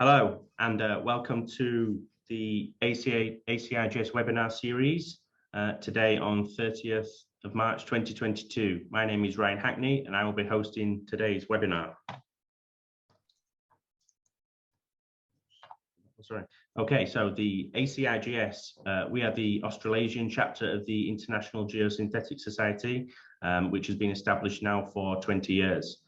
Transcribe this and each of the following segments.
Hello, and welcome to the ACigs webinar series today on 30th of March 2022. My name is Ryan Hackney, and I will be hosting today's webinar. Sorry. Okay, so the ACigs, we are the Australasian chapter of the International Geosynthetic Society, which has been established now for 20 years.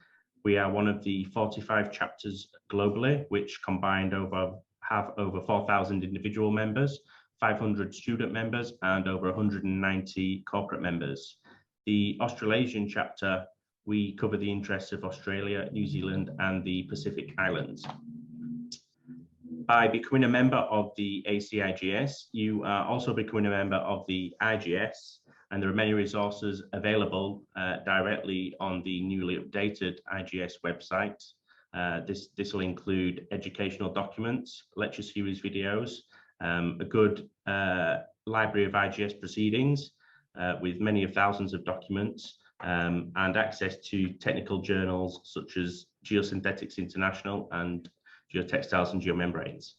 We are one of the 45 chapters globally, which combined have over 4,000 individual members, 500 student members, and over 190 corporate members. The Australasian chapter, we cover the interests of Australia, New Zealand, and the Pacific Islands. By becoming a member of the ACigs, you are also becoming a member of the IGS, and there are many resources available directly on the newly updated IGS website. This will include educational documents, lecture series videos, a good library of IGS proceedings with many of thousands of documents, and access to technical journals such as Geosynthetics International and Geotextiles and Geomembranes.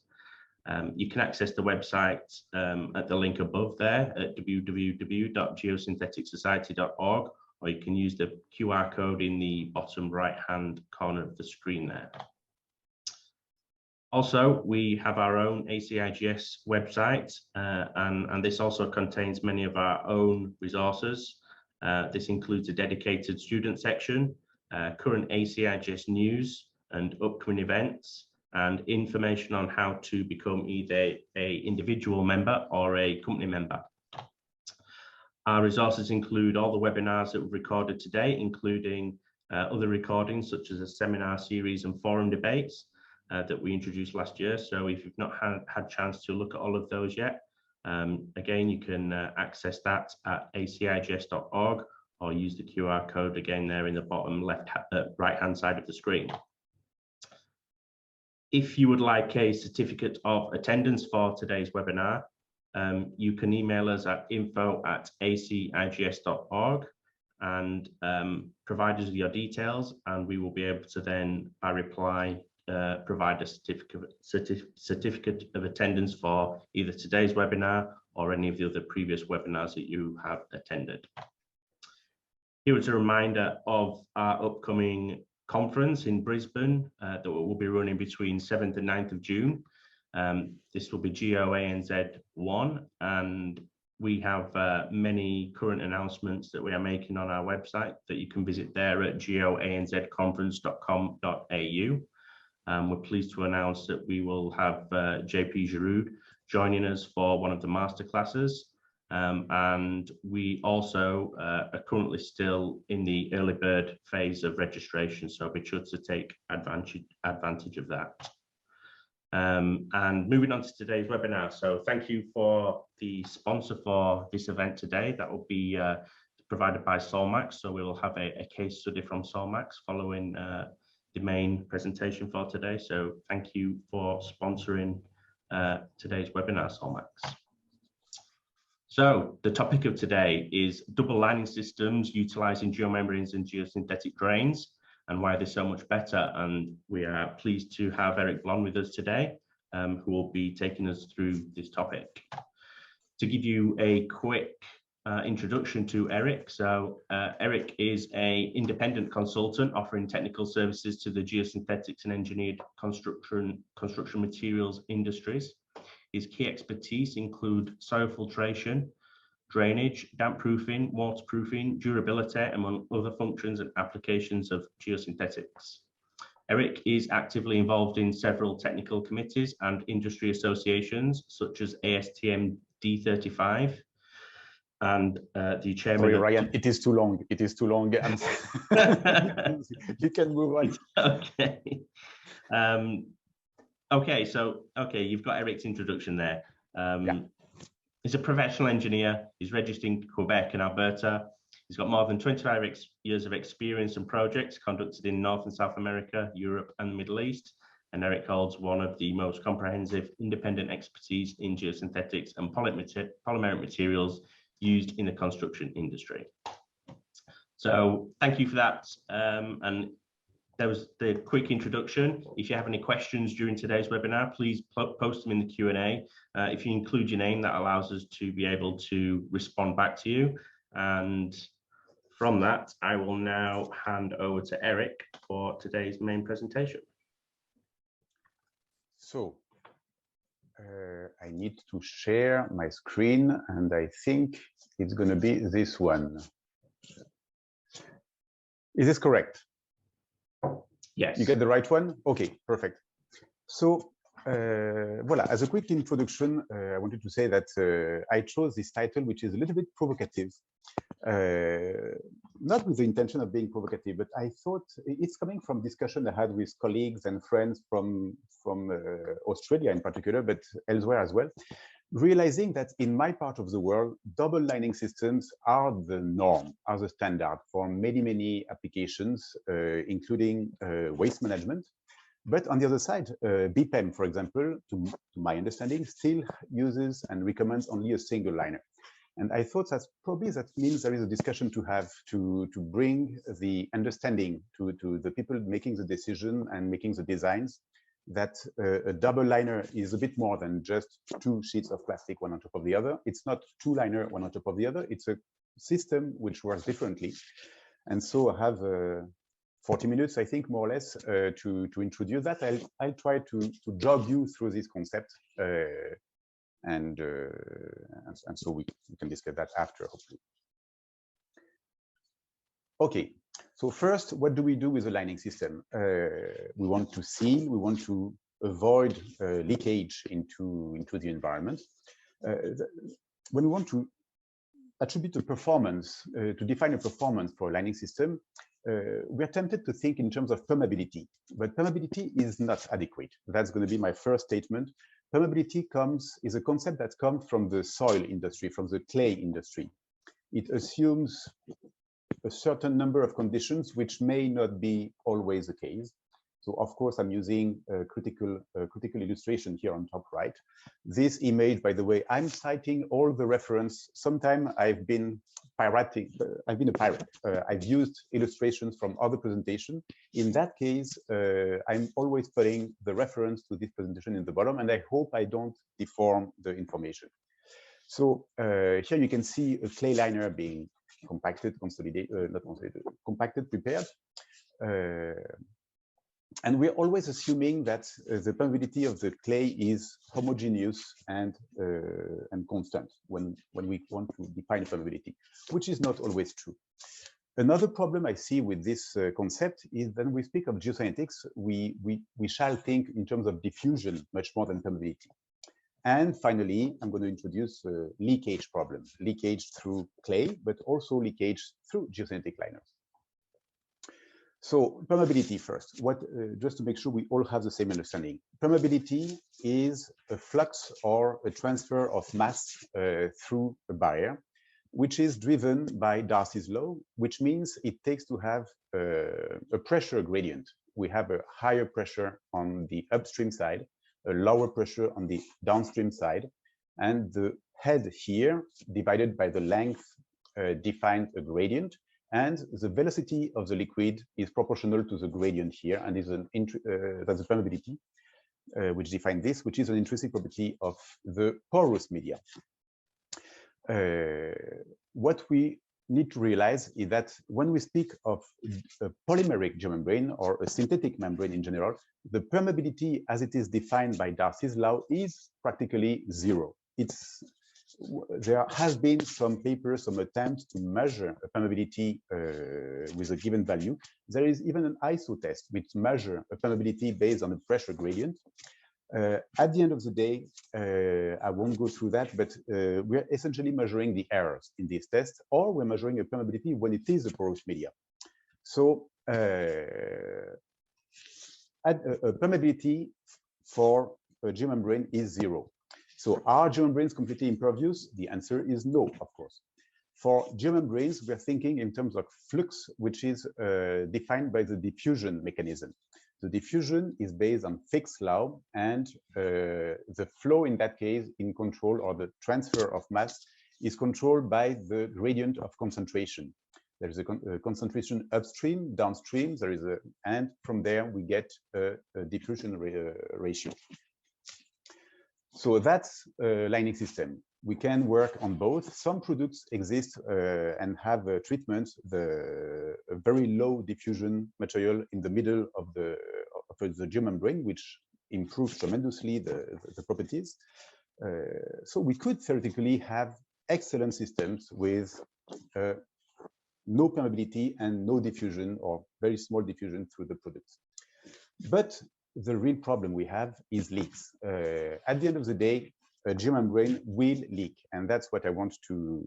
You can access the website at the link above there at www.geosyntheticsociety.org, or you can use the QR code in the bottom right-hand corner of the screen there. Also, we have our own ACigs website, and this also contains many of our own resources. This includes a dedicated student section, current ACigs news and upcoming events, and information on how to become either an individual member or a company member. Our resources include all the webinars that we've recorded today, including other recordings such as a seminar series and forum debates that we introduced last year. So if you've not had a chance to look at all of those yet, again, you can access that at acigs.org or use the QR code again there in the bottom right-hand side of the screen. If you would like a certificate of attendance for today's webinar, you can email us at info@acigs.org and provide us with your details, and we will be able to then, by reply, provide a certificate of attendance for either today's webinar or any of the other previous webinars that you have attended. Here is a reminder of our upcoming conference in Brisbane that will be running between 7th and 9th of June. This will be GeoANZ 1, and we have many current announcements that we are making on our website that you can visit there at geoanzconference.com.au. We're pleased to announce that we will have JP Giroud joining us for one of the masterclasses. And we also are currently still in the early bird phase of registration, so be sure to take advantage of that. And moving on to today's webinar. So thank you for the sponsor for this event today. That will be provided by Solmax. So we will have a case study from Solmax following the main presentation for today. So thank you for sponsoring today's webinar, Solmax. So the topic of today is double lining systems utilizing geomembranes and geosynthetic drains and why they're so much better. And we are pleased to have Eric Blond with us today, who will be taking us through this topic. To give you a quick introduction to Eric. So Eric is an independent consultant offering technical services to the geosynthetics and engineered construction materials industries. His key expertise include soil filtration, drainage, dampproofing, waterproofing, durability, among other functions and applications of geosynthetics. Eric is actively involved in several technical committees and industry associations, such as ASTM D35, and the chairman. Sorry, Ryan, it is too long. It is too long. And you can move on. Okay. Okay, you've got Eric's introduction there. Yeah. He's a professional engineer. He's registered in Quebec and Alberta. He's got more than 25 years of experience and projects conducted in North and South America, Europe, and the Middle East. And Eric holds one of the most comprehensive independent expertise in geosynthetics and polymeric materials used in the construction industry. So thank you for that. And there was the quick introduction. If you have any questions during today's webinar, please post them in the Q&A. If you include your name, that allows us to be able to respond back to you. And from that, I will now hand over to Eric for today's main presentation. So I need to share my screen, and I think it's going to be this one. Is this correct? Yes. You get the right one? Okay, perfect. So voila, as a quick introduction, I wanted to say that I chose this title, which is a little bit provocative. Not with the intention of being provocative, but I thought it's coming from discussion I had with colleagues and friends from Australia in particular, but elsewhere as well, realizing that in my part of the world, double lining systems are the norm, are the standard for many, many applications, including waste management. But on the other side, BPEM, for example, to my understanding, still uses and recommends only a single liner. And I thought that probably that means there is a discussion to have to bring the understanding to the people making the decision and making the designs that a double liner is a bit more than just two sheets of plastic, one on top of the other. It's not two liner, one on top of the other. It's a system which works differently. And so I have 40 minutes, I think, more or less, to introduce that. I'll try to jog you through this concept. And so we can discuss that after, hopefully. Okay, so first, what do we do with the lining system? We want to seal, we want to avoid leakage into the environment. When we want to attribute a performance, to define a performance for a lining system, we are tempted to think in terms of permeability, but permeability is not adequate. That's going to be my first statement. Permeability is a concept that comes from the soil industry, from the clay industry. It assumes a certain number of conditions which may not be always the case. So of course, I'm using a critical illustration here on top right. This image, by the way, I'm citing all the reference. Sometime I've been pirating, I've been a pirate. I've used illustrations from other presentations. In that case, I'm always putting the reference to this presentation in the bottom, and I hope I don't deform the information. So here you can see a clay liner being compacted, compacted, prepared. And we're always assuming that the permeability of the clay is homogeneous and constant when we want to define permeability, which is not always true. Another problem I see with this concept is when we speak of geosynthetics, we shall think in terms of diffusion much more than permeability. And finally, I'm going to introduce a leakage problem, leakage through clay, but also leakage through geosynthetic liners. So permeability first, just to make sure we all have the same understanding. Permeability is a flux or a transfer of mass through a barrier, which is driven by Darcy's law, which means it takes to have a pressure gradient. We have a higher pressure on the upstream side, a lower pressure on the downstream side, and the head here divided by the length defines a gradient. And the velocity of the liquid is proportional to the gradient here, and is that's the permeability, which defines this, which is an intrinsic property of the porous media. What we need to realize is that when we speak of a polymeric geomembrane or a synthetic membrane in general, the permeability as it is defined by Darcy's law is practically zero. There has been some papers, some attempts to measure a permeability with a given value. There is even an ISO test which measures a permeability based on a pressure gradient. At the end of the day, I won't go through that, but we're essentially measuring the errors in this test, or we're measuring a permeability when it is a porous media. So a permeability for a geomembrane is zero. So are geomembranes completely impervious? The answer is no, of course. For geomembranes, we are thinking in terms of flux, which is defined by the diffusion mechanism. The diffusion is based on Fick's law, and the flow in that case in control, or the transfer of mass, is controlled by the gradient of concentration. There is a concentration upstream, downstream. There is and from there we get a diffusion ratio. So that's a lining system. We can work on both. Some products exist and have treatment, a very low diffusion material in the middle of the geomembrane, which improves tremendously the properties. So we could theoretically have excellent systems with no permeability and no diffusion or very small diffusion through the products. But the real problem we have is leaks. At the end of the day, a geomembrane will leak, and that's what I want to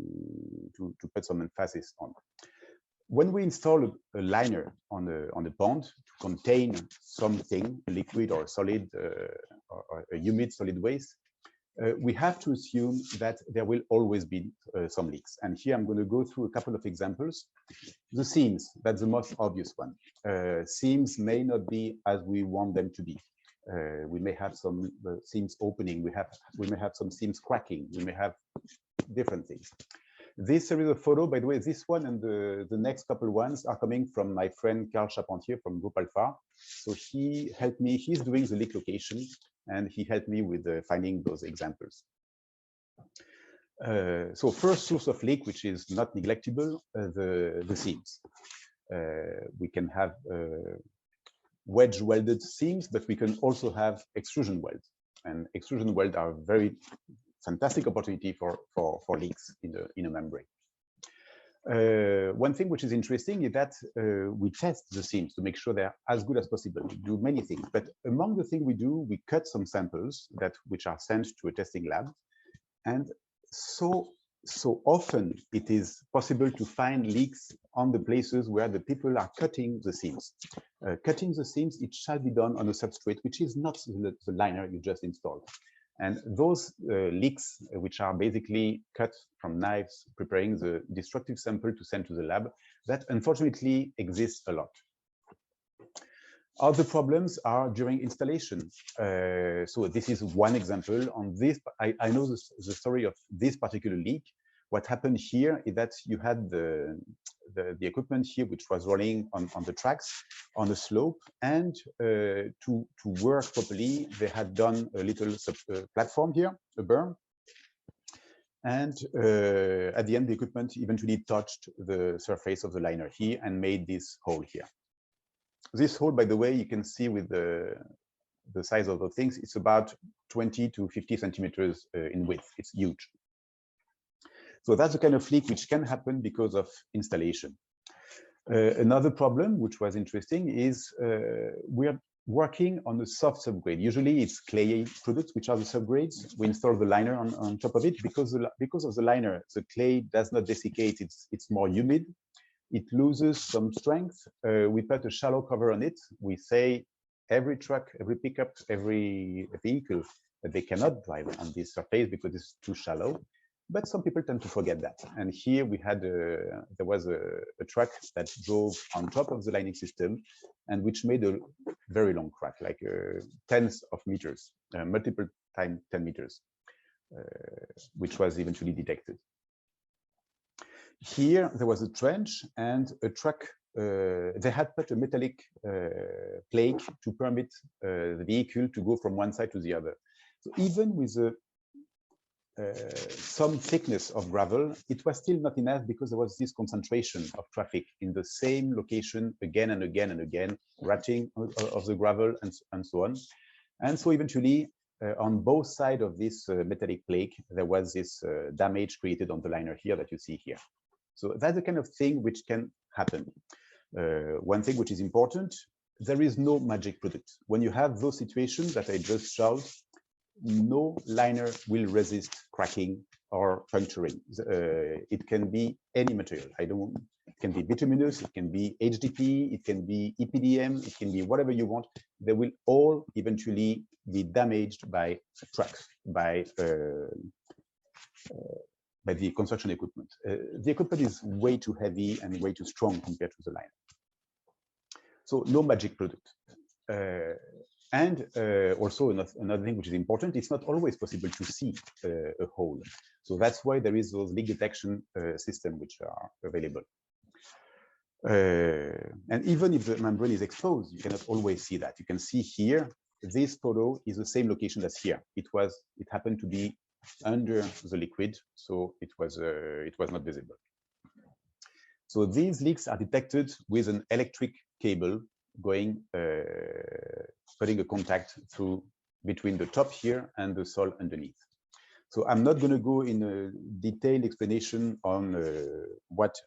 put some emphasis on. When we install a liner on a pond to contain something, a liquid or a solid or a humid solid waste, we have to assume that there will always be some leaks. And here I'm going to go through a couple of examples. The seams, that's the most obvious one. Seams may not be as we want them to be. We may have some seams opening. We may have some seams cracking. We may have different things. This series of photos, by the way, this one and the next couple ones are coming from my friend Carl Charpentier from Group Alpha. So he helped me. He's doing the leak location, and he helped me with finding those examples. So first source of leak, which is not neglectable, the seams. We can have wedge welded seams, but we can also have extrusion welds. And extrusion welds are very fantastic opportunity for leaks in a membrane. One thing which is interesting is that we test the seams to make sure they're as good as possible. We do many things, but among the things we do, we cut some samples which are sent to a testing lab, and so often it is possible to find leaks on the places where the people are cutting the seams. Cutting the seams, it shall be done on a substrate which is not the liner you just installed. And those leaks, which are basically cut from knives, preparing the destructive sample to send to the lab, that unfortunately exists a lot. Other problems are during installation. So this is one example. On this, I know the story of this particular leak. What happened here is that you had the equipment here, which was rolling on the tracks on the slope, and to work properly, they had done a little platform here, a berm, and at the end, the equipment eventually touched the surface of the liner here and made this hole here. This hole, by the way, you can see with the size of the things, it's about 20 to 50 centimeters in width. It's huge. So that's the kind of leak which can happen because of installation. Another problem, which was interesting, is we are working on a soft subgrade. Usually it's clay products, which are the subgrades. We install the liner on top of it because of the liner, the clay does not desiccate. It's more humid. It loses some strength. We put a shallow cover on it. We say every truck, every pickup, every vehicle, they cannot drive on this surface because it's too shallow. But some people tend to forget that. And here we had there was a truck that drove on top of the lining system, and which made a very long crack, like tens of meters, multiple times 10 meters, which was eventually detected. Here there was a trench and a truck. They had put a metallic plate to permit the vehicle to go from one side to the other. So even with some thickness of gravel, it was still not enough because there was this concentration of traffic in the same location again and again and again, rutting of the gravel and so on. And so eventually, on both sides of this metallic plate, there was this damage created on the liner here that you see here. So that's the kind of thing which can happen. One thing which is important, there is no magic product. When you have those situations that I just showed, no liner will resist cracking or puncturing. It can be any material. It can be bituminous, it can be HDP, it can be EPDM, it can be whatever you want. They will all eventually be damaged by trucks, by the construction equipment. The equipment is way too heavy and way too strong compared to the liner. So no magic product. And also another thing which is important, it's not always possible to see a hole. So that's why there is those leak detection systems which are available. And even if the membrane is exposed, you cannot always see that. You can see here, this photo is the same location as here. It happened to be under the liquid, so it was not visible. So these leaks are detected with an electric cable going, putting a contact through between the top here and the soil underneath. So I'm not going to go in a detailed explanation on what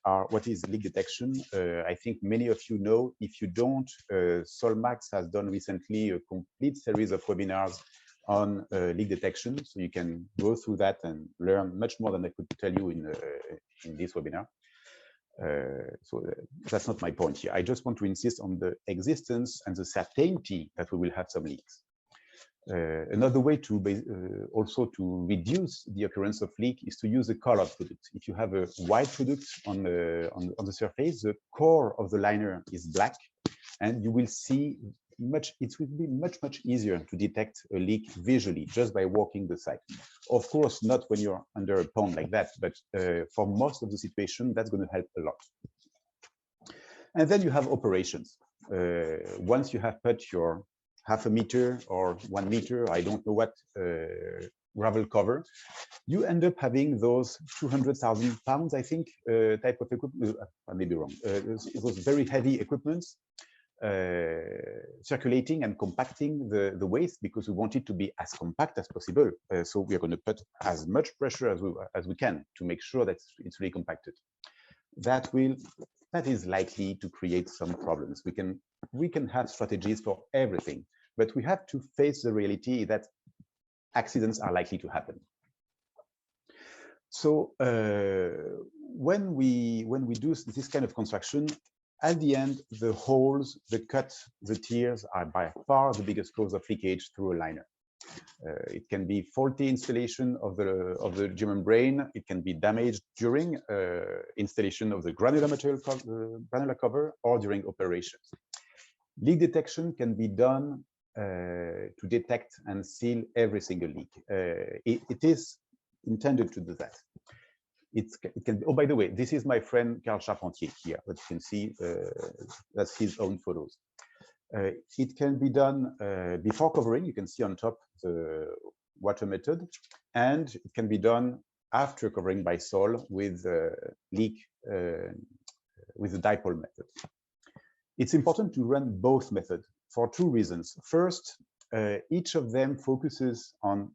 is leak detection. I think many of you know. If you don't, Solmax has done recently a complete series of webinars on leak detection. So you can go through that and learn much more than I could tell you in this webinar. So that's not my point here. I just want to insist on the existence and the certainty that we will have some leaks. Another way to also to reduce the occurrence of leak is to use a colored product. If you have a white product on the surface, the core of the liner is black, and you will see it will be much easier to detect a leak visually just by walking the site. Of course, not when you're under a pond like that, but for most of the situation, that's going to help a lot. And then you have operations. Once you have put your half a meter or 1 meter, I don't know what, gravel cover, you end up having those 200,000 pounds, I think, type of equipment. I may be wrong. Those very heavy equipments circulating and compacting the waste, because we want it to be as compact as possible. So we are going to put as much pressure as we can to make sure that it's really compacted. That is likely to create some problems. We can have strategies for everything, but we have to face the reality that accidents are likely to happen. So when we do this kind of construction, at the end, the holes, the cuts, the tears are by far the biggest cause of leakage through a liner. It can be faulty installation of the geomembrane. It can be damaged during installation of the granular material granular cover or during operations. Leak detection can be done to detect and seal every single leak. It is intended to do that. It can be, oh, by the way, this is my friend Carl Charpentier here, but you can see that's his own photos. It can be done before covering. You can see on top the water method, and it can be done after covering by soil with with the dipole method. It's important to run both methods for two reasons. First, each of them focuses on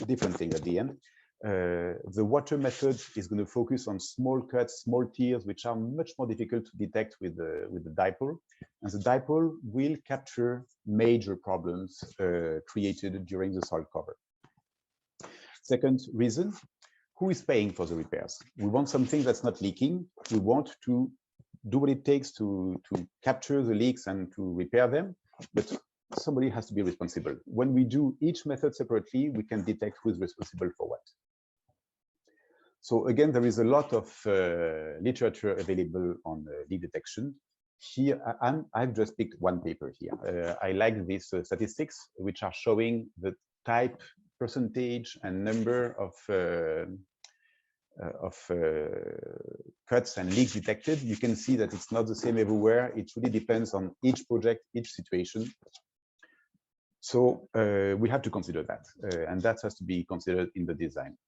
different things at the end. The water method is going to focus on small cuts, small tears, which are much more difficult to detect with the dipole. And the dipole will capture major problems created during the soil cover. Second reason, who is paying for the repairs? We want something that's not leaking. We want to do what it takes to capture the leaks and to repair them, but somebody has to be responsible. When we do each method separately, we can detect who is responsible for what. So again, there is a lot of literature available on leak detection. Here, I've just picked one paper here. I like these statistics, which are showing the type, percentage, and number of cuts and leaks detected. You can see that it's not the same everywhere. It really depends on each project, each situation. So we have to consider that, and that has to be considered in the design.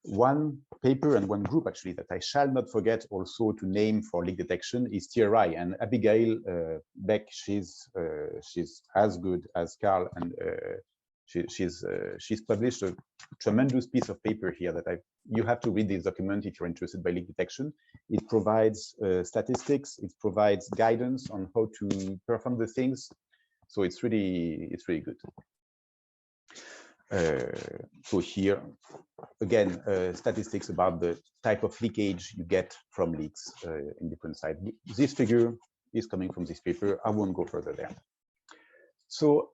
One paper and one group actually that I shall not forget also to name for leak detection is TRI, and Abigail Beck. She's as good as Carl, and she's published a tremendous piece of paper here that you have to read this document if you're interested by leak detection. It provides statistics, it provides guidance on how to perform the things. So it's really good. So here, again, statistics about the type of leakage you get from leaks in different sites. This figure is coming from this paper. I won't go further there. So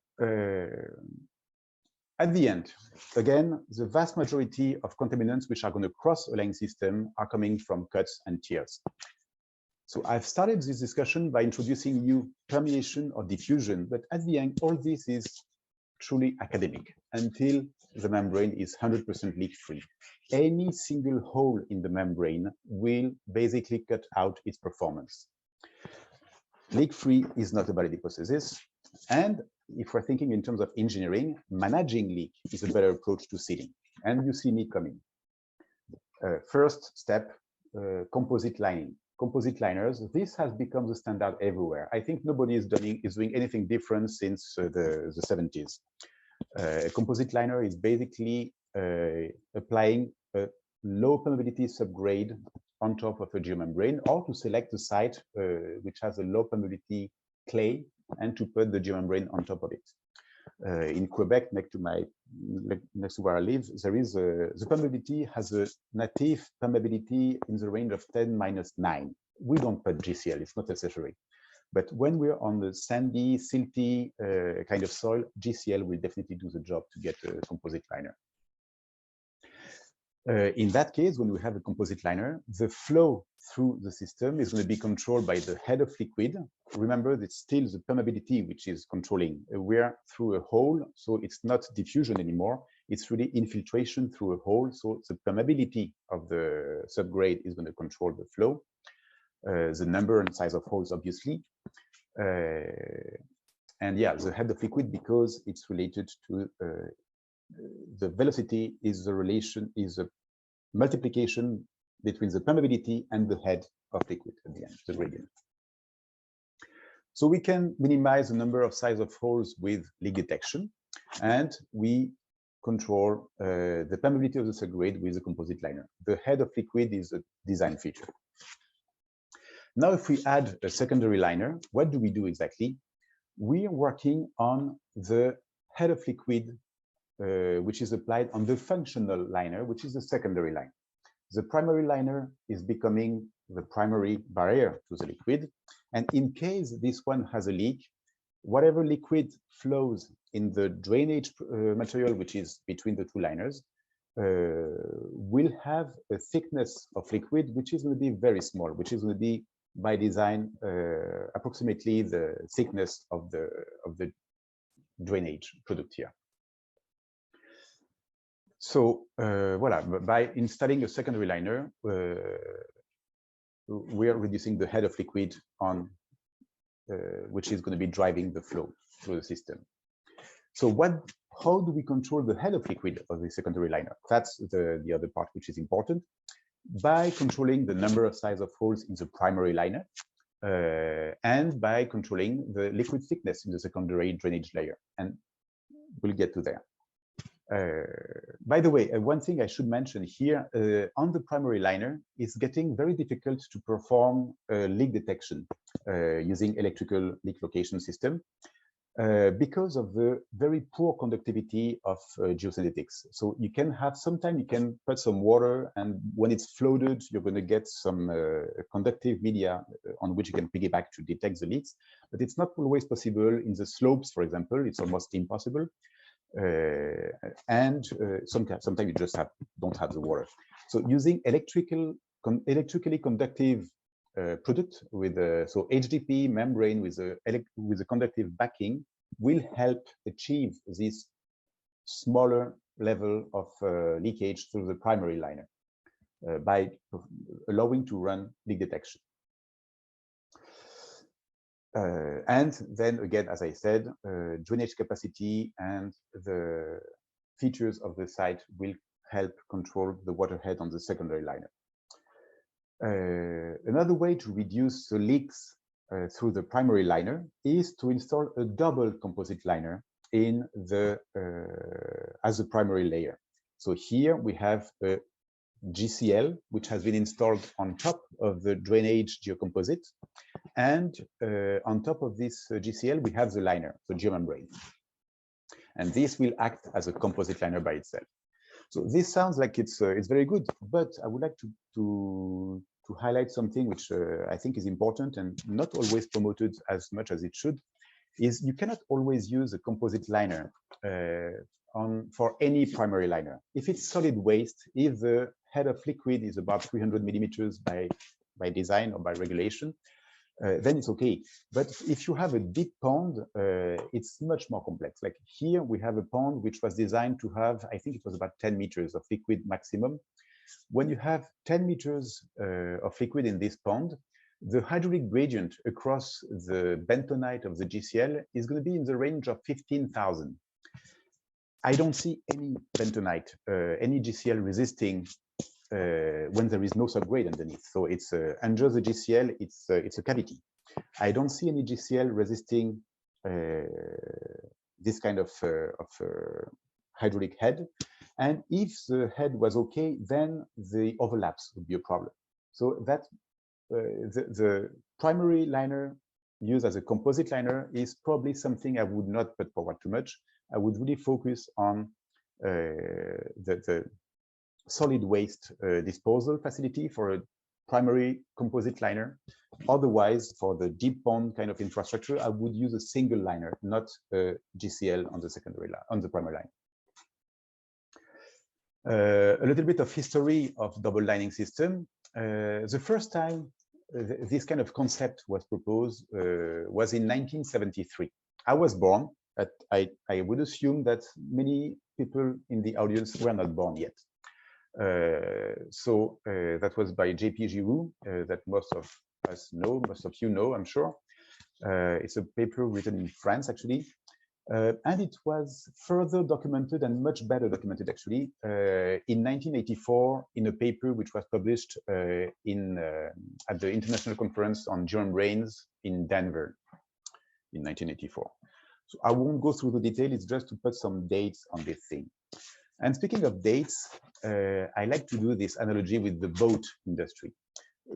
at the end, again, the vast majority of contaminants which are going to cross a line system are coming from cuts and tears. So I've started this discussion by introducing you permeation or diffusion, but at the end, all this is truly academic until the membrane is 100% leak-free. Any single hole in the membrane will basically cut out its performance. leak-free is not a valid hypothesis. And if we're thinking in terms of engineering, managing leak is a better approach to sealing. And you see me coming. First step, composite lining. Composite liners, this has become the standard everywhere. I think nobody is doing anything different since the 70s. A composite liner is basically applying a low permeability subgrade on top of a geomembrane, or to select a site which has a low permeability clay and to put the geomembrane on top of it. In Quebec, next to where I live, there is the permeability has a native permeability in the range of 10-9. We don't put GCL, it's not necessary. But when we're on the sandy, silty kind of soil, GCL will definitely do the job to get a composite liner. In that case, when we have a composite liner, the flow through the system is going to be controlled by the head of liquid. Remember, it's still the permeability which is controlling. We're through a hole, so it's not diffusion anymore. It's really infiltration through a hole. So the permeability of the subgrade is going to control the flow. The number and size of holes, obviously. And yeah, the head of liquid, because it's related to the velocity is a multiplication between the permeability and the head of liquid at the end, the gradient. So we can minimize the number of size of holes with leak detection, and we control the permeability of the subgrade with a composite liner. The head of liquid is a design feature. Now, if we add a secondary liner, what do we do exactly? We are working on the head of liquid which is applied on the functional liner, which is the secondary line. The primary liner is becoming the primary barrier to the liquid. And in case this one has a leak, whatever liquid flows in the drainage material, which is between the two liners, will have a thickness of liquid, which is going to be very small, which is going to be by design approximately the thickness of the drainage product here. So voila, by installing a secondary liner, we are reducing the head of liquid on which is going to be driving the flow through the system. So how do we control the head of liquid of the secondary liner? That's the other part which is important. By controlling the number of size of holes in the primary liner and by controlling the liquid thickness in the secondary drainage layer. And we'll get to there. By the way, one thing I should mention here, on the primary liner, it's getting very difficult to perform leak detection using electrical leak location system because of the very poor conductivity of geosynthetics. So you can have, sometimes you can put some water, and when it's flooded, you're going to get some conductive media on which you can piggyback to detect the leaks. But it's not always possible in the slopes, for example. It's almost impossible. Sometimes you just don't have the water. So using electrically conductive product with so HDP membrane with a conductive backing will help achieve this smaller level of leakage through the primary liner by allowing to run leak detection. And then again, as I said, drainage capacity and the features of the site will help control the water head on the secondary liner. Another way to reduce the leaks through the primary liner is to install a double composite liner in the as a primary layer. So here we have a GCL, which has been installed on top of the drainage geocomposite. And on top of this GCL, we have the liner, the geomembrane. And this will act as a composite liner by itself. So this sounds like it's very good, but I would like to highlight something which I think is important and not always promoted as much as it should, is you cannot always use a composite liner for any primary liner. If it's solid waste, if the head of liquid is about 300 millimeters by design or by regulation, then it's okay. But if you have a deep pond, it's much more complex. Like here, we have a pond which was designed to have, I think it was about 10 meters of liquid maximum. When you have 10 meters of liquid in this pond, the hydraulic gradient across the bentonite of the GCL is going to be in the range of 15,000. I don't see any bentonite, any GCL resisting when there is no subgrade underneath. So it's under the GCL, it's a cavity. I don't see any GCL resisting this kind of hydraulic head. And if the head was okay, then the overlaps would be a problem. So that the primary liner used as a composite liner is probably something I would not put forward too much. I would really focus on the solid waste disposal facility for a primary composite liner. Otherwise, for the deep pond kind of infrastructure, I would use a single liner, not a GCL on the secondary line, on the primary line. A little bit of history of double lining system. The first time this kind of concept was proposed was in 1973. I was born, but I would assume that many people in the audience were not born yet. So that was by J.P. Giroux, that most of us know, most of you know, I'm sure. It's a paper written in France, actually. And it was further documented and much better documented, actually, in 1984 in a paper which was published at the International Conference on Geomembranes in Denver in 1984. So I won't go through the detail, it's just to put some dates on this thing. And speaking of dates, I like to do this analogy with the boat industry.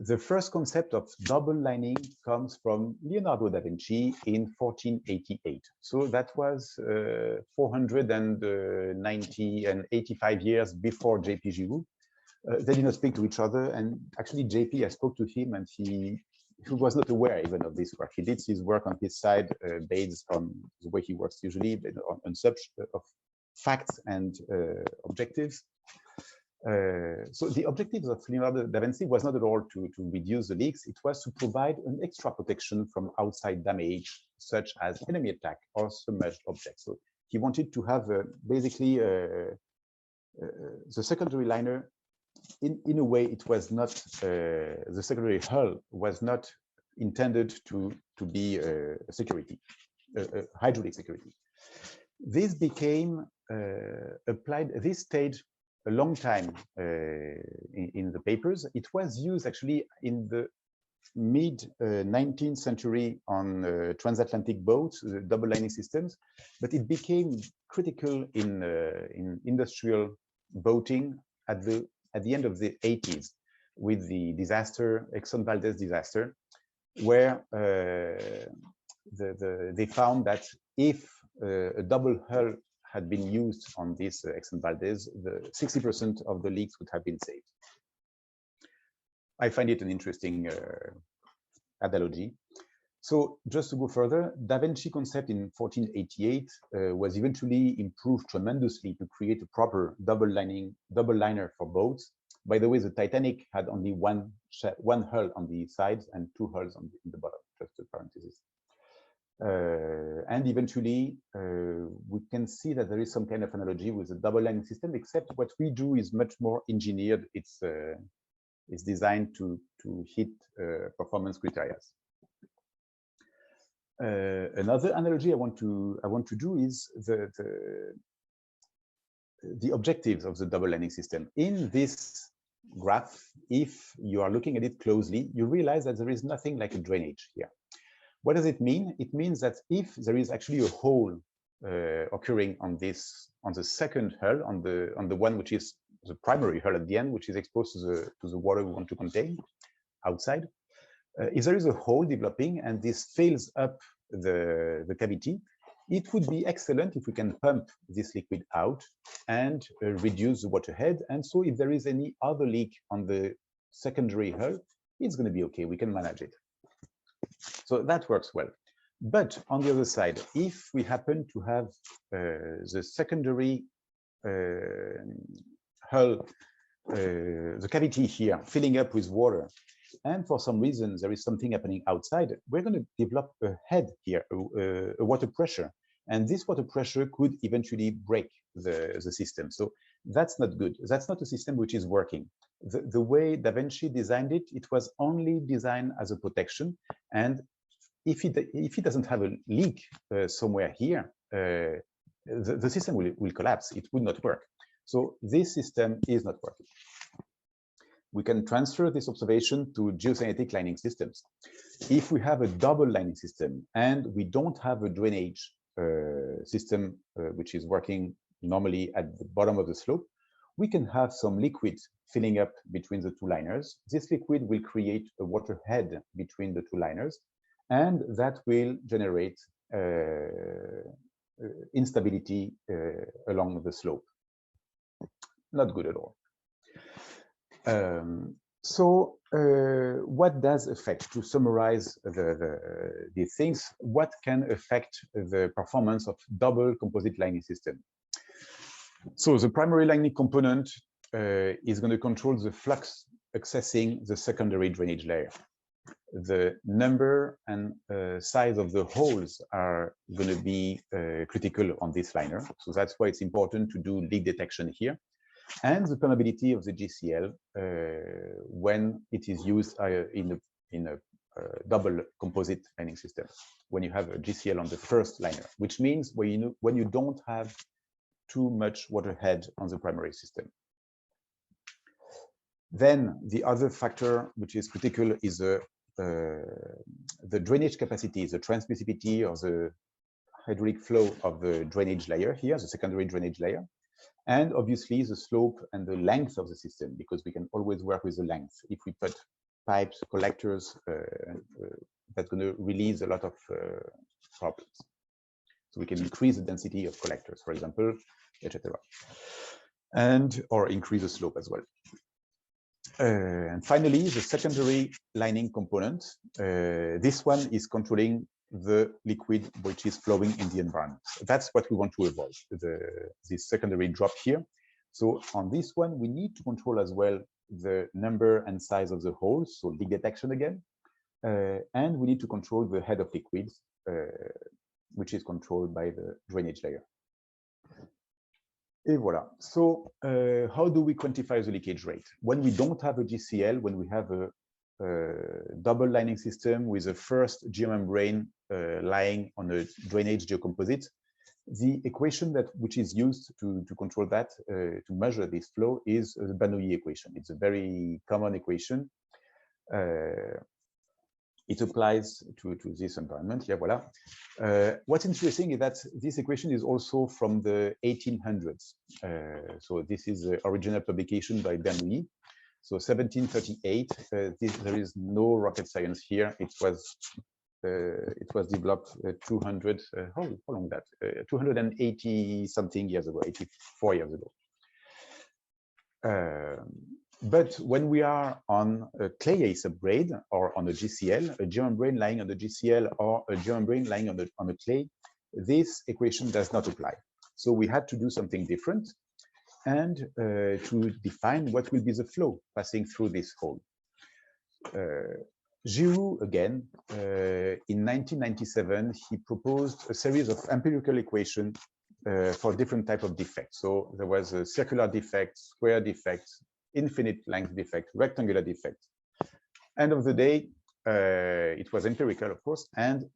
The first concept of double lining comes from Leonardo da Vinci in 1488. So that was 490 and 85 years before J.P. Giroux. They did not speak to each other, and actually JP, I spoke to him, and he was not aware even of this work. He did his work on his side based on the way he works usually, on such of facts and objectives. So the objectives of Leonardo da Vinci was not at all to reduce the leaks. It was to provide an extra protection from outside damage, such as enemy attack or submerged objects. So he wanted to have basically the secondary liner. In a way, it was not the secondary hull was not intended to be a security, hydraulic security. This became applied. This stayed a long time in the papers. It was used actually in the mid-19th century on transatlantic boats, double lining systems, but it became critical in industrial boating at the end of the 80s with the disaster, Exxon Valdez disaster, where they found that if a double hull had been used on this Exxon Valdez, 60% of the leaks would have been saved. I find it an interesting analogy. So just to go further, Da Vinci concept in 1488 was eventually improved tremendously to create a proper double liner for boats. By the way, the Titanic had only one hull on the sides and two hulls on the bottom, just a parenthesis. And eventually, we can see that there is some kind of analogy with the double lining system, except what we do is much more engineered. It's designed to hit performance criteria. Another analogy I want to do is the objectives of the double lining system. In this graph, if you are looking at it closely, you realize that there is nothing like a drainage here. What does it mean? It means that if there is actually a hole occurring on the second hull, on the one which is the primary hull at the end, which is exposed to the water we want to contain outside, if there is a hole developing and this fills up the cavity, it would be excellent if we can pump this liquid out and reduce the water head. And so if there is any other leak on the secondary hull, it's going to be okay. We can manage it. So that works well. But on the other side, if we happen to have the secondary hull, the cavity here filling up with water, and for some reason there is something happening outside, we're going to develop a head here, a water pressure. And this water pressure could eventually break the system. So that's not good. That's not a system which is working. The way Da Vinci designed it, it was only designed as a protection. And if it doesn't have a leak somewhere here, the system will collapse. It would not work. So this system is not working. We can transfer this observation to geosynthetic lining systems. If we have a double lining system and we don't have a drainage system which is working normally at the bottom of the slope, we can have some liquid filling up between the two liners. This liquid will create a water head between the two liners, and that will generate instability along the slope. Not good at all. What does affect, to summarize these things, what can affect the performance of double composite lining system? So the primary lining component is going to control the flux accessing the secondary drainage layer. The number and size of the holes are going to be critical on this liner. So that's why it's important to do leak detection here. And the permeability of the GCL when it is used in a double composite lining system, when you have a GCL on the first liner, which means when you don't have too much water head on the primary system. Then the other factor which is critical is the drainage capacity, the transmissivity or the hydraulic flow of the drainage layer here, the secondary drainage layer, and obviously the slope and the length of the system, because we can always work with the length. If we put pipes, collectors, that's going to release a lot of problems. So we can increase the density of collectors, for example, etc., and or increase the slope as well. And finally, the secondary lining component. This one is controlling the liquid which is flowing in the environment. That's what we want to avoid, this secondary drop here. So on this one, we need to control as well the number and size of the holes, so leak detection again. And we need to control the head of liquids, which is controlled by the drainage layer. Et voilà. So how do we quantify the leakage rate? When we don't have a GCL, when we have a double lining system with a first geomembrane lying on a drainage geocomposite, the equation which is used to control that, to measure this flow, is the Bernoulli equation. It's a very common equation. It applies to this environment. Yeah, voilà. What's interesting is that this equation is also from the 1800s. So this is the original publication by Bernoulli. So 1738. There is no rocket science here. It was developed 200. How long that? 280 something years ago, 84 years ago. But when we are on a clay A subgrade or on a GCL, a geomembrane lying on the GCL or a geomembrane lying on a clay, this equation does not apply. So we had to do something different and to define what will be the flow passing through this hole. Giroux, again, in 1997, he proposed a series of empirical equations for different types of defects. So there was a circular defect, square defect, infinite length defect, rectangular defect. End of the day, it was empirical, of course, and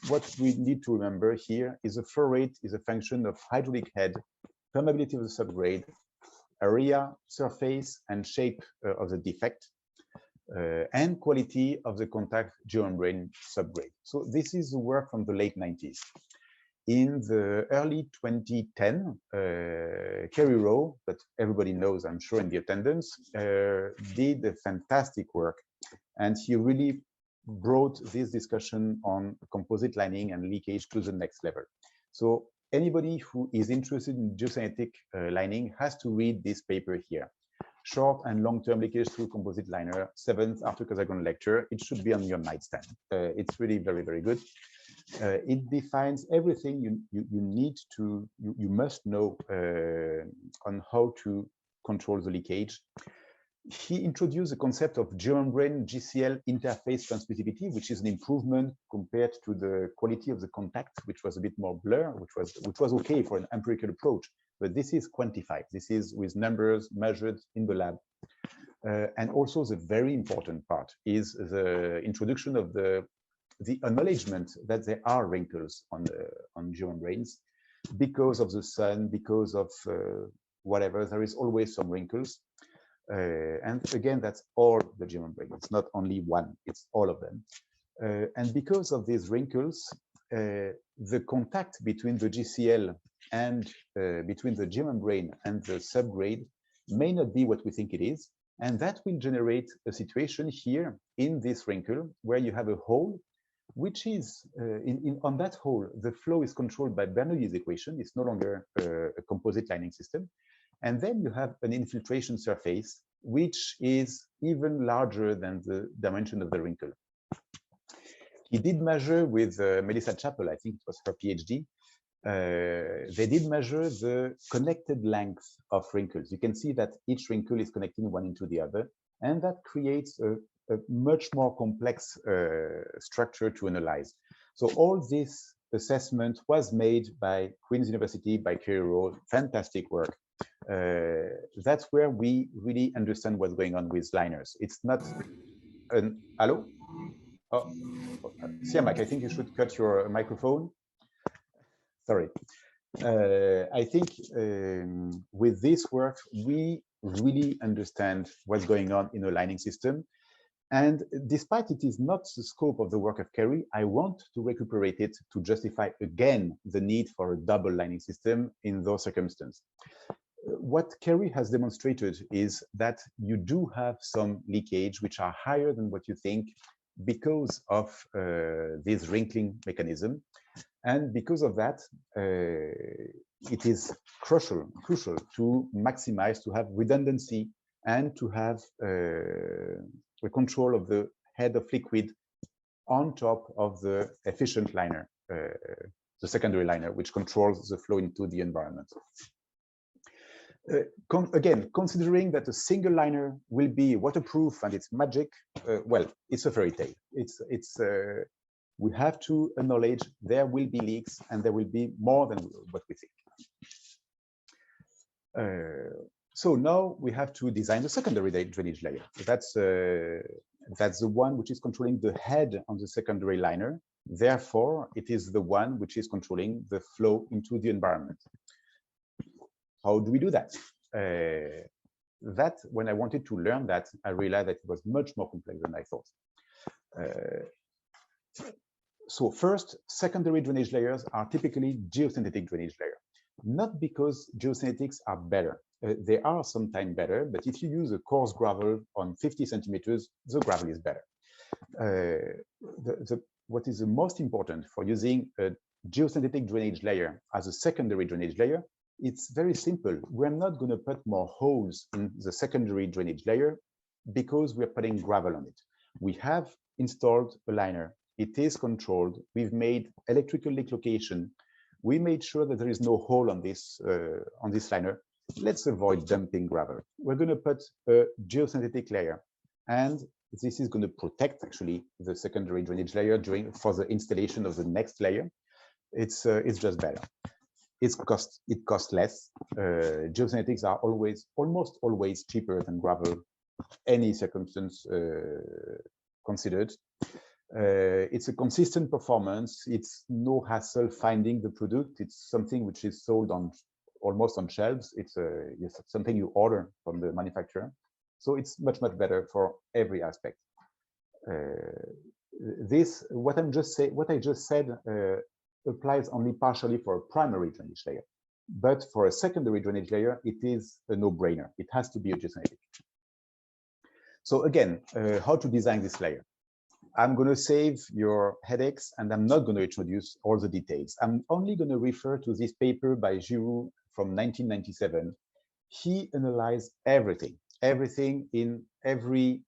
what we need to remember here is the flow rate is a function of hydraulic head, permeability of the subgrade, area, surface, and shape of the defect, and quality of the contact geomembrane subgrade. So this is the work from the late 90s. In the early 2010, Kerry Rowe, that everybody knows, I'm sure, in the attendance, did a fantastic work. And he really brought this discussion on composite lining and leakage to the next level. So anybody who is interested in geosynthetic lining has to read this paper here. Short and long-term leakage through composite liner, 7th Arthur Casagrande lecture. It should be on your nightstand. It's really very, very good. It defines everything you must know on how to control the leakage. he introduced the concept of geomembrane GCL interface transmissivity, which is an improvement compared to the quality of the contact, which was a bit more blur, which was okay for an empirical approach. But this is quantified. This is with numbers measured in the lab. And also the very important part is the introduction of the acknowledgement that there are wrinkles on geomembranes because of the sun, because of whatever. There is always some wrinkles. And again, that's all the geomembrane. It's not only one, it's all of them. And because of these wrinkles, the contact between the GCL and between the geomembrane and the subgrade may not be what we think it is. And that will generate a situation here in this wrinkle where you have a hole, which is, on that hole, the flow is controlled by Bernoulli's equation. It's no longer a composite lining system. And then you have an infiltration surface, which is even larger than the dimension of the wrinkle. He did measure with Melissa Chappell, I think it was her PhD. They did measure the connected length of wrinkles. You can see that each wrinkle is connecting one into the other, and that creates a much more complex structure to analyze. So all this assessment was made by Queen's University, by Kerry Rowe, fantastic work. That's where we really understand what's going on with liners. It's not an, hello? Oh, Siamak, I think you should cut your microphone. Sorry. I think with this work, we really understand what's going on in a lining system. And despite it is not the scope of the work of Kerry, I want to recuperate it to justify again the need for a double lining system in those circumstances. What Kerry has demonstrated is that you do have some leakage which are higher than what you think because of this wrinkling mechanism. And because of that, it is crucial to maximize, to have redundancy and to have the control of the head of liquid on top of the efficient liner, the secondary liner, which controls the flow into the environment. Again, considering that a single liner will be waterproof and it's magic, well, it's a fairy tale. We have to acknowledge there will be leaks and there will be more than what we think. So now we have to design the secondary drainage layer. That's the one which is controlling the head on the secondary liner. Therefore, it is the one which is controlling the flow into the environment. How do we do that? When I wanted to learn that, I realized that it was much more complex than I thought. So first, secondary drainage layers are typically geosynthetic drainage layers. Not because geosynthetics are better. They are sometimes better, but if you use a coarse gravel on 50 centimeters, the gravel is better. What is the most important for using a geosynthetic drainage layer as a secondary drainage layer? It's very simple. We're not going to put more holes in the secondary drainage layer because we're putting gravel on it. We have installed a liner. It is controlled. We've made electrical leak location. We made sure that there is no hole on this liner. Let's avoid dumping gravel. We're going to put a geosynthetic layer, and this is going to protect actually the secondary drainage layer for the installation of the next layer. It's just better. It costs less. Geosynthetics are almost always cheaper than gravel, any circumstance considered. It's a consistent performance. It's no hassle finding the product. It's something which is sold almost on shelves. It's something you order from the manufacturer. So it's much better for every aspect. What I just said applies only partially for a primary drainage layer, but for a secondary drainage layer, it is a no-brainer. It has to be a geosynthetic. So again, how to design this layer? I'm going to save your headaches, and I'm not going to introduce all the details. I'm only going to refer to this paper by Giroux from 1997. He analyzed everything in every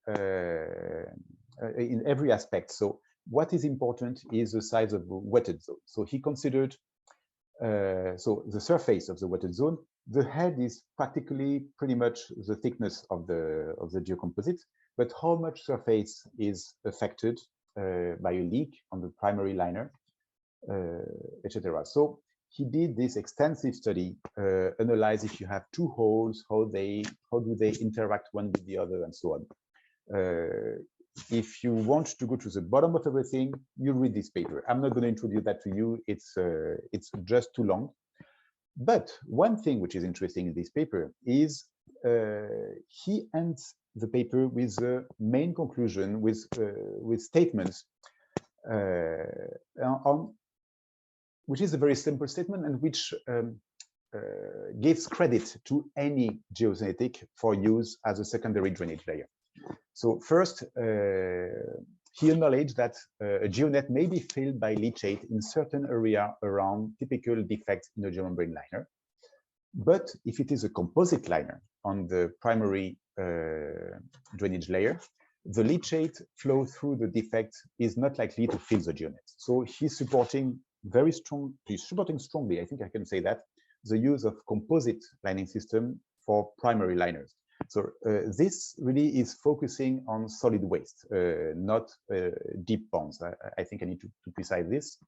aspect. So what is important is the size of the wetted zone. So he considered so the surface of the wetted zone, The head is practically pretty much the thickness of the geocomposite, but how much surface is affected by a leak on the primary liner, etc. So he did this extensive study, analyze if you have two holes, how do they interact one with the other, and so on. If you want to go to the bottom of everything, you read this paper. I'm not going to introduce that to you. It's just too long. But one thing which is interesting in this paper is he ends the paper with the main conclusion, with statements which is a very simple statement and which gives credit to any geosynthetic for use as a secondary drainage layer. So first, he acknowledged that a geonet may be filled by leachate in certain area around typical defects in the geomembrane liner. But if it is a composite liner on the primary drainage layer, the leachate flow through the defect is not likely to fill the geonet. So he's supporting strongly, I think I can say that, the use of composite lining system for primary liners. So this really is focusing on solid waste, not deep ponds. I think I need to precise this.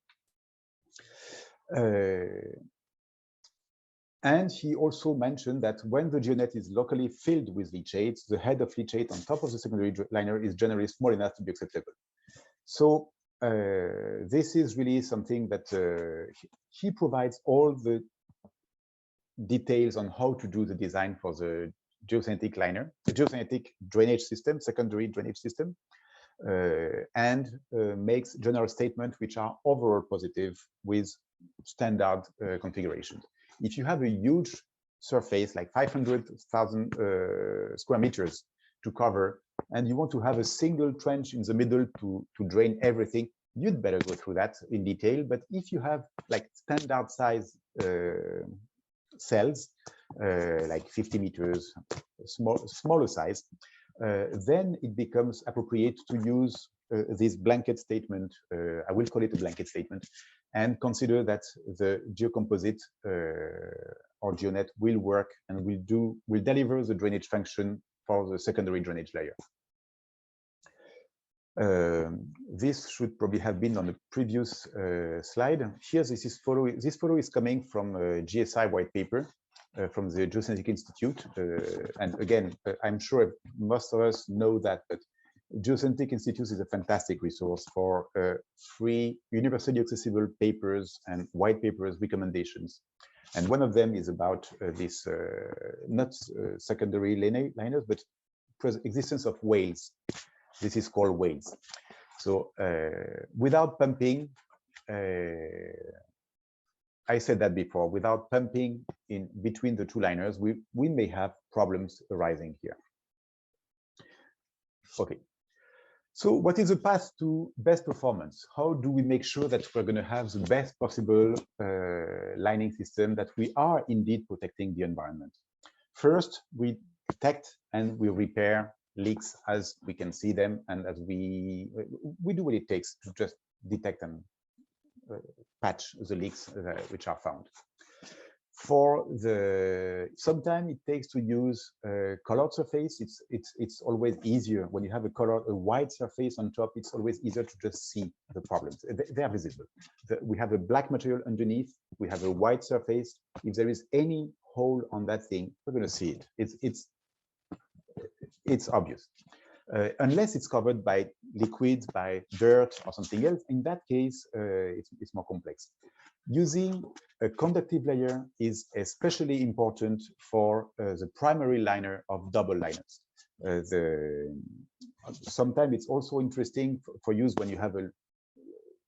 And he also mentioned that when the geonet is locally filled with leachate, the head of leachate on top of the secondary liner is generally small enough to be acceptable. So this is really something that he provides all the details on how to do the design for the geosynthetic liner, the geosynthetic drainage system, secondary drainage system, and makes general statements which are overall positive with standard configurations. If you have a huge surface like 500,000 square meters to cover, and you want to have a single trench in the middle to drain everything, you'd better go through that in detail. But if you have like standard size cells, like 50 meters, smaller size, then it becomes appropriate to use this blanket statement. I will call it a blanket statement, and consider that the geocomposite or geonet will work and will deliver the drainage function for the secondary drainage layer. This should probably have been on the previous slide. Here, this photo is coming from a GSI white paper from the Geosynthetic Institute. And again, I'm sure most of us know that, but Geosynthetic Institute is a fantastic resource for free, universally accessible papers and white papers recommendations. And one of them is about this, not secondary liners, but existence of whales. This is called whales. So without pumping, I said that before, without pumping in between the two liners, we may have problems arising here. Okay. So what is the path to best performance? How do we make sure that we're going to have the best possible lining system, that we are indeed protecting the environment? First, we detect and we repair leaks as we can see them, and as we do what it takes to just detect and patch the leaks which are found. For sometimes it takes to use colored surface. It's always easier when you have a white surface on top. It's always easier to just see the problems. They are visible. We have a black material underneath. We have a white surface. If there is any hole on that thing, we're going to see it. It's obvious. Unless it's covered by liquids, by dirt or something else. In that case, it's more complex. Using a conductive layer is especially important for the primary liner of double liners. Sometimes it's also interesting for use when you have a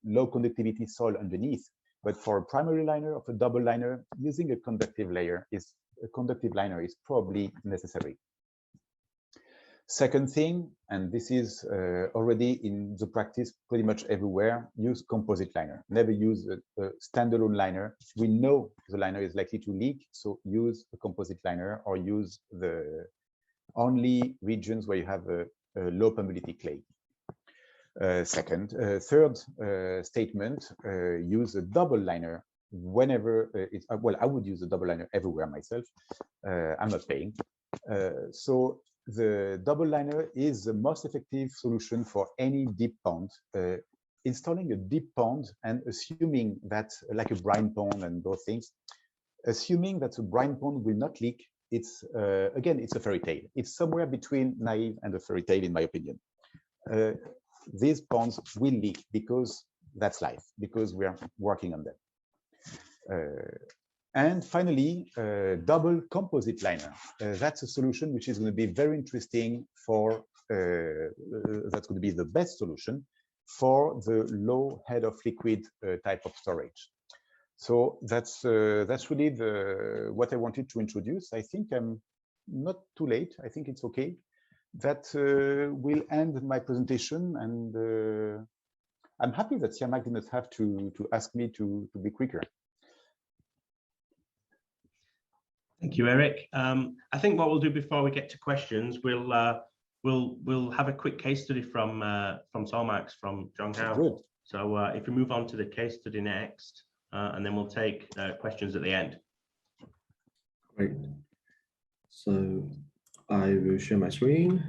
low conductivity soil underneath. But for a primary liner of a double liner, using a conductive liner is probably necessary. Second thing, and this is already in the practice pretty much everywhere, use composite liner. Never use a standalone liner. We know the liner is likely to leak, so use a composite liner or use the only regions where you have a low permeability clay. Third statement, use a double liner whenever it's, well, I would use a double liner everywhere myself. I'm not paying. So the double liner is the most effective solution for any deep pond. Installing a deep pond and assuming that, like a brine pond and those things, assuming that the brine pond will not leak, it's again, it's a fairy tale. It's somewhere between naive and a fairy tale, in my opinion. These ponds will leak because that's life, because we are working on them. And finally, double composite liner. That's a solution which is going to be very interesting for, that's going to be the best solution for the low head of liquid type of storage. So that's really what I wanted to introduce. I think I'm not too late. I think it's okay. That will end my presentation, and I'm happy that Siamak did not have to ask me to be quicker. Thank you, Eric. I think what we'll do before we get to questions, we'll have a quick case study from Solmax, from John Howe. Good. So if we move on to the case study next, and then we'll take questions at the end. Great. So I will share my screen.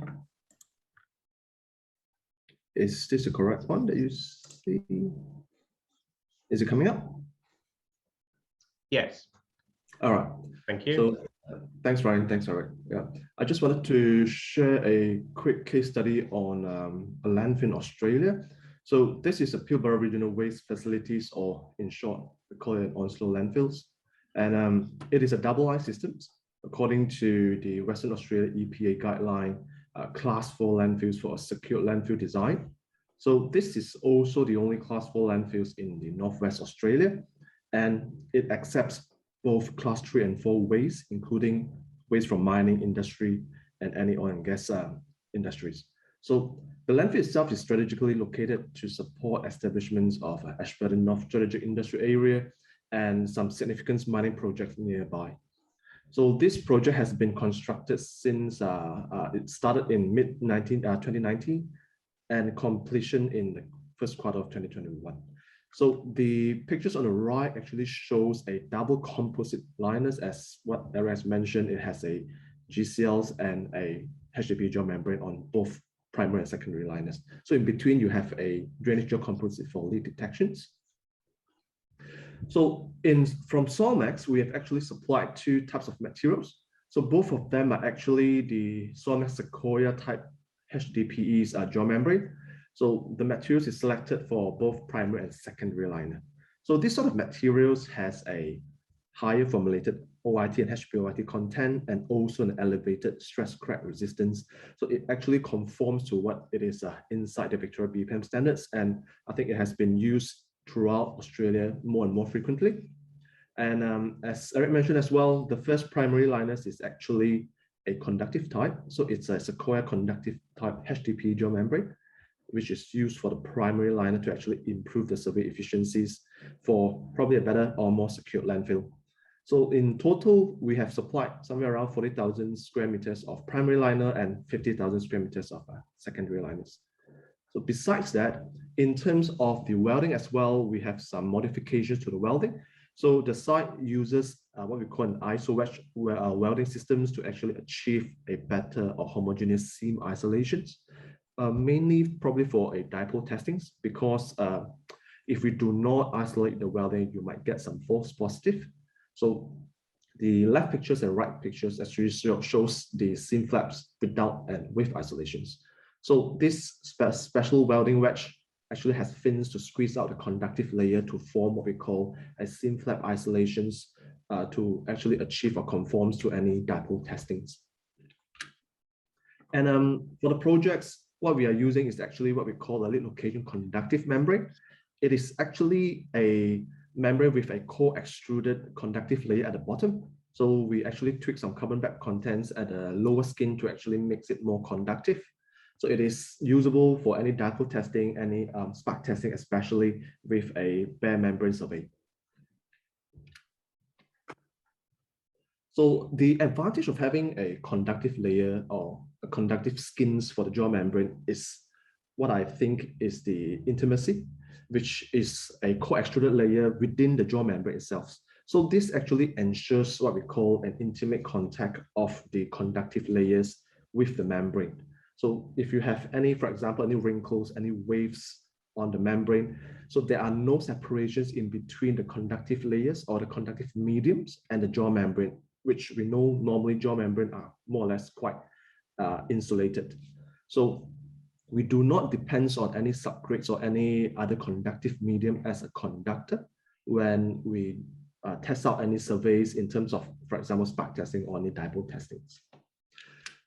Is this the correct one that you see? Is it coming up? Yes. All right. Thank you. So thanks, Ryan. Thanks, Eric. Yeah, I just wanted to share a quick case study on a landfill in Australia. So this is a Pilbara Regional Waste Facilities, or in short, we call it Onslow Landfills. And it is a double line system according to the Western Australia EPA guideline, class 4 landfills for a secure landfill design. So this is also the only class 4 landfills in the Northwest Australia, and it accepts both class 3 and 4 waste, including waste from mining industry and any oil and gas industries. So the landfill itself is strategically located to support establishments of Ashburton North Strategic Industrial Area and some significant mining projects nearby. So this project has been constructed since it started in mid-2019 and completion in the first quarter of 2021. So the pictures on the right actually shows a double composite liners. As what Eric has mentioned, it has a GCLs and a HDPE geomembrane on both primary and secondary liners. So in between, you have a drainage geocomposite for leak detections. So from Solmax, we have actually supplied 2 types of materials. So both of them are actually the Solmax Sequoia type HDPE's geomembrane. So the materials is selected for both primary and secondary liner. So this sort of materials has a higher formulated OIT and HPOIT content, and also an elevated stress crack resistance. So it actually conforms to what it is inside the Victoria BPM standards. And I think it has been used throughout Australia more and more frequently. And as Eric mentioned as well, the first primary liners is actually a conductive type. So it's a Sequoia conductive type HDPE geomembrane, which is used for the primary liner to actually improve the survey efficiencies for probably a better or more secure landfill. So in total, we have supplied somewhere around 40,000 square meters of primary liner and 50,000 square meters of secondary liners. So besides that, in terms of the welding as well, we have some modifications to the welding. So the site uses what we call an iso wedge welding systems to actually achieve a better or homogeneous seam isolations, mainly probably for a dipole testings, because if we do not isolate the welding, you might get some false positive. So the left pictures and right pictures actually shows the seam flaps without and with isolations. So this special welding wedge actually has fins to squeeze out the conductive layer to form what we call a seam flap isolations to actually achieve or conforms to any dipole testings. And for the projects, what we are using is actually what we call a lead location conductive membrane. It is actually a membrane with a core extruded conductive layer at the bottom. So we actually tweak some carbon black contents at the lower skin to actually make it more conductive. So it is usable for any dipole testing, any spark testing, especially with a bare membrane survey. So the advantage of having a conductive layer or a conductive skins for the geomembrane is what I think is the intimacy. which is a co-extruded layer within the geomembrane itself. So this actually ensures what we call an intimate contact of the conductive layers with the membrane. So if you have any, for example, any wrinkles, any waves on the membrane, so there are no separations in between the conductive layers or the conductive mediums and the geomembrane, which we know normally geomembrane are more or less quite insulated. So we do not depend on any substrates or any other conductive medium as a conductor when we test out any surveys in terms of, for example, spark testing or any dipole testings.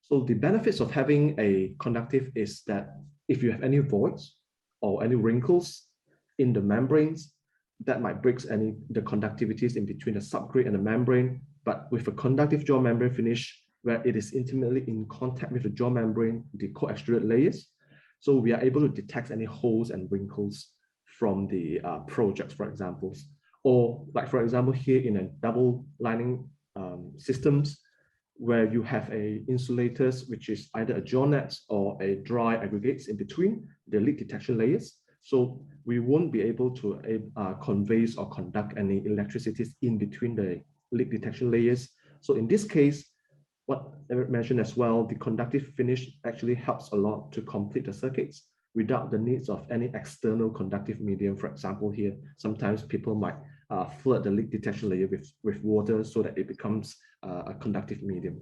So the benefits of having a conductive is that if you have any voids or any wrinkles in the membranes, that might break the conductivities in between the substrate and the membrane. But with a conductive geomembrane finish, where it is intimately in contact with the geomembrane, the co-extruded layers, so we are able to detect any holes and wrinkles from the projects, for example. Or like, for example, here in a double lining systems, where you have a insulators, which is either a geonet or a dry aggregates in between the leak detection layers. So we won't be able to convey or conduct any electricities in between the leak detection layers. So in this case, what Eric mentioned as well, the conductive finish actually helps a lot to complete the circuits without the needs of any external conductive medium. For example, here, sometimes people might flood the leak detection layer with water so that it becomes a conductive medium.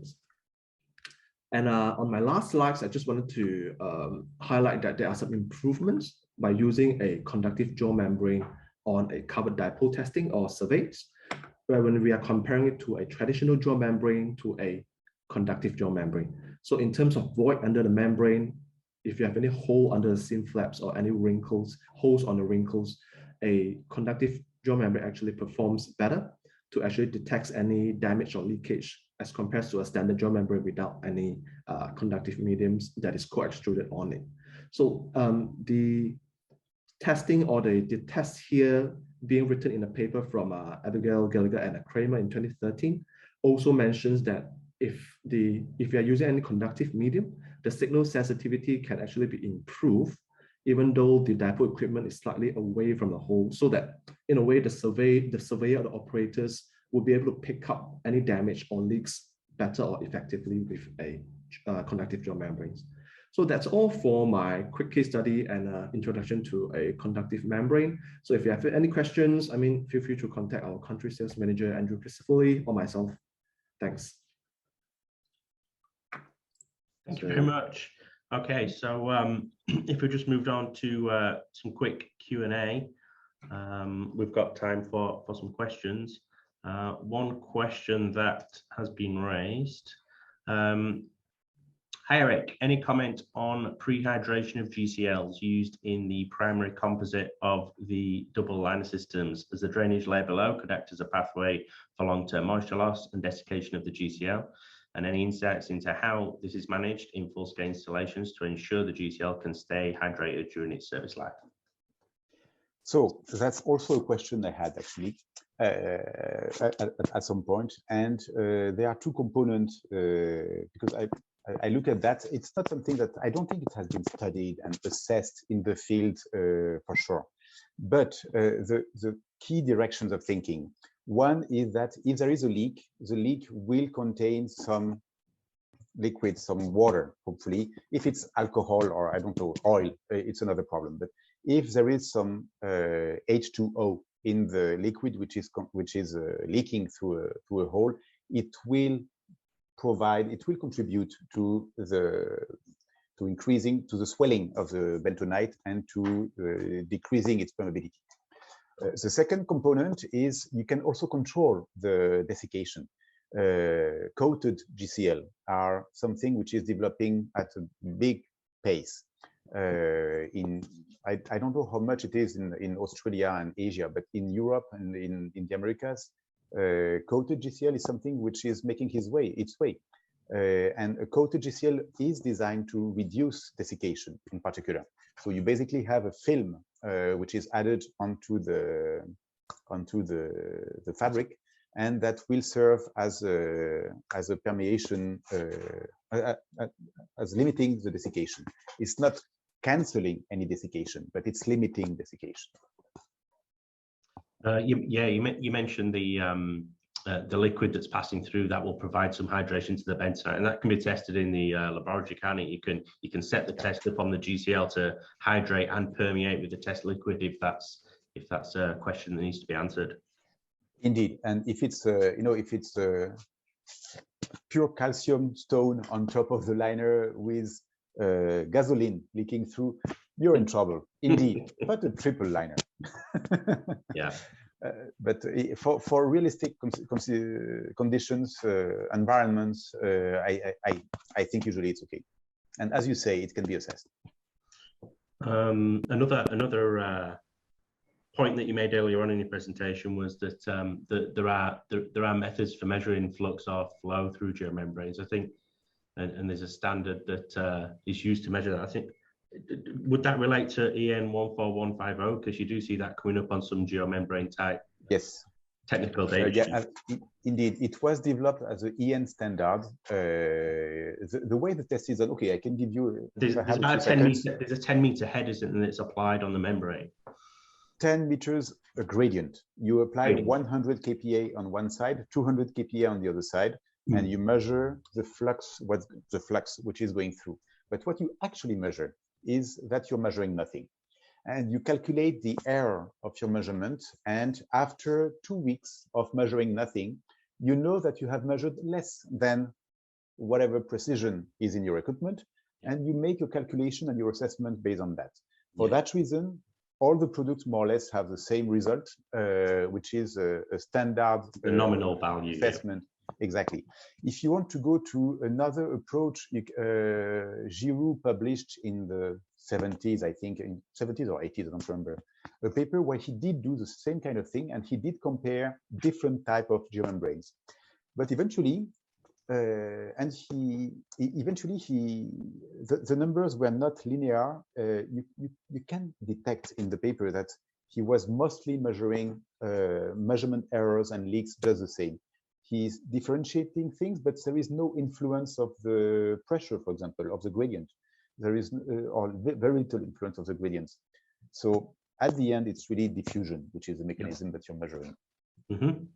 And on my last slides, I just wanted to highlight that there are some improvements by using a conductive geomembrane on a covered dipole testing or surveys, where when we are comparing it to a traditional geomembrane to a conductive geomembrane. So in terms of void under the membrane, if you have any hole under the seam flaps or any wrinkles, holes on the wrinkles, a conductive geomembrane actually performs better to actually detect any damage or leakage as compared to a standard geomembrane without any conductive mediums that is co-extruded on it. So the testing or the test here being written in a paper from Abigail Gallagher and Kramer in 2013 also mentions that if you are using any conductive medium, the signal sensitivity can actually be improved even though the dipole equipment is slightly away from the hole, so that in a way the surveyor or the operators will be able to pick up any damage or leaks better or effectively with a conductive geomembranes. So that's all for my quick case study and introduction to a conductive membrane. So if you have any questions, feel free to contact our country sales manager, Andrew Christopherly, or myself. Thanks. Thank you very much. Okay, so if we just moved on to some quick Q&A, we've got time for some questions. One question that has been raised. Hi Eric, any comment on prehydration of GCLs used in the primary composite of the double liner systems, as the drainage layer below could act as a pathway for long-term moisture loss and desiccation of the GCL? And any insights into how this is managed in full-scale installations to ensure the GCL can stay hydrated during its service life? So that's also a question I had actually at some point. And there are two components because I look at that. It's not something that I don't think it has been studied and assessed in the field for sure. But the key directions of thinking. One is that if there is a leak, the leak will contain some liquid, some water, hopefully. If it's alcohol or I don't know, oil, it's another problem. But if there is some H2O in the liquid which is leaking through a hole, it will contribute to increasing the swelling of the bentonite and to decreasing its permeability. The second component is you can also control the desiccation. Coated GCL are something which is developing at a big pace. I don't know how much it is in Australia and Asia, but in Europe and in the Americas, coated GCL is something which is making its way. And a coated GCL is designed to reduce desiccation in particular. So you basically have a film which is added onto the fabric, and that will serve as a permeation, as limiting the desiccation. It's not canceling any desiccation, but it's limiting desiccation. You mentioned the liquid that's passing through that will provide some hydration to the bentonite, and that can be tested in the laboratory, can't it? You can set the test up on the GCL to hydrate and permeate with the test liquid if that's a question that needs to be answered. Indeed, and if it's if it's pure calcium stone on top of the liner with gasoline leaking through, you're in trouble. Indeed, but a triple liner. Yeah. But for realistic conditions, environments, I think usually it's okay. And as you say, it can be assessed. Another point that you made earlier on in your presentation was that there are methods for measuring flux or flow through geomembranes. I think, and there's a standard that is used to measure that. I think, would that relate to EN 14150? Because you do see that coming up on some geomembrane type. Yes. Technical data. Yeah, indeed, it was developed as an EN standard. The way the test is done, okay, I can give you. There's about 10 meter. There's a 10-meter head, isn't it? And it's applied on the membrane. 10 meters a gradient. You apply 100 kPa on one side, 200 kPa on the other side, and you measure the flux, which is going through. But what you actually measure is that you're measuring nothing. And you calculate the error of your measurement. And after 2 weeks of measuring nothing, you know that you have measured less than whatever precision is in your equipment. And you make your calculation and your assessment based on that. For that reason, all the products more or less have the same result, which is a standard nominal value assessment. Exactly. If you want to go to another approach, Giroux published in the 70s, I think, in 70s or 80s, I don't remember, a paper where he did do the same kind of thing, and he did compare different type of geomembranes. But eventually, the numbers were not linear. You can detect in the paper that he was mostly measuring measurement errors and leaks just the same. He's differentiating things, but there is no influence of the pressure, for example, of the gradient. There is or very little influence of the gradients. So at the end, it's really diffusion, which is the mechanism that you're measuring. Mm-hmm.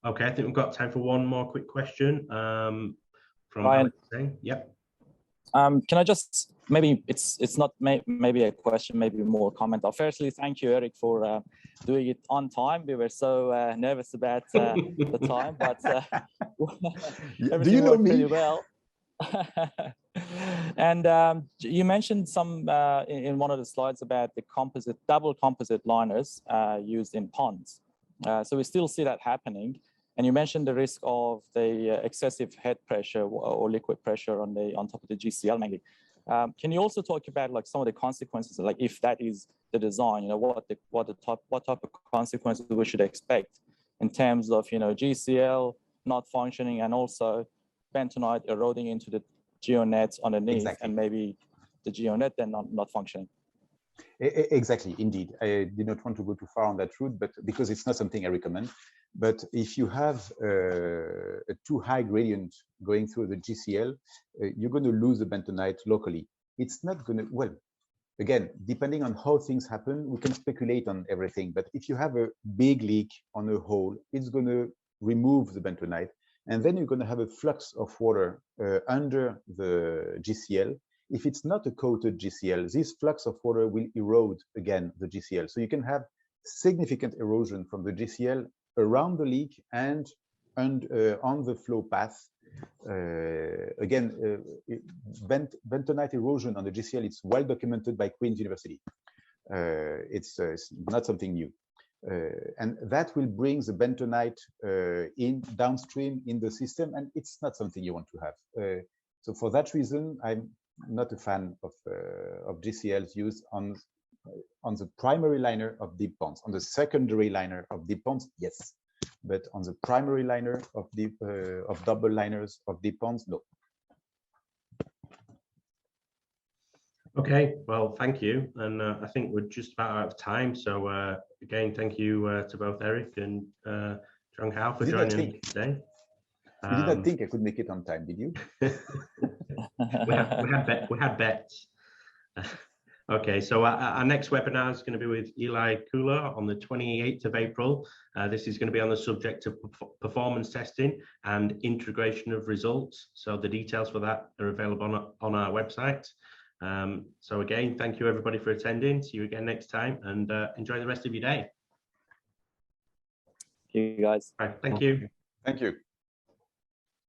Okay, I think we've got time for one more quick question from Ryan. Alex. Yep. Can I just, maybe it's not maybe a question, maybe more a comment. Firstly, thank you, Eric, for doing it on time. We were so nervous about the time, but everything worked pretty well. And you mentioned some in one of the slides about the double composite liners used in ponds. So we still see that happening. And you mentioned the risk of the excessive head pressure or liquid pressure on top of the GCL mainly. Can you also talk about like some of the consequences, like if that is the design, you know, what type of consequences we should expect in terms of, you know, GCL not functioning and also bentonite eroding into the geonets underneath, and maybe the geonet then not functioning. Exactly, indeed. I did not want to go too far on that route, but because it's not something I recommend. But if you have a too high gradient going through the GCL, you're going to lose the bentonite locally. It's not going to, well, again, depending on how things happen, we can speculate on everything. But if you have a big leak on a hole, it's going to remove the bentonite. And then you're going to have a flux of water under the GCL. If it's not a coated GCL, this flux of water will erode again the GCL. So you can have significant erosion from the GCL around the leak and on the flow path. Bentonite erosion on the GCL, it's well documented by Queen's University. It's not something new. And that will bring the bentonite in downstream in the system, and it's not something you want to have. So for that reason, I'm not a fan of GCLs used on the primary liner of deep ponds. On the secondary liner of deep ponds, yes, but on the primary liner of double liners of deep ponds, no. Okay, well, thank you, and I think we're just about out of time. So again, thank you to both Eric and Zhang Hao for joining us today. You did not think I could make it on time, did you? we had bets. Okay, so our next webinar is going to be with Eli Kula on the 28th of April. This is going to be on the subject of performance testing and integration of results. So the details for that are available on our website. So again, thank you everybody for attending. See you again next time, and enjoy the rest of your day. Thank you guys. Right, thank you. Thank you.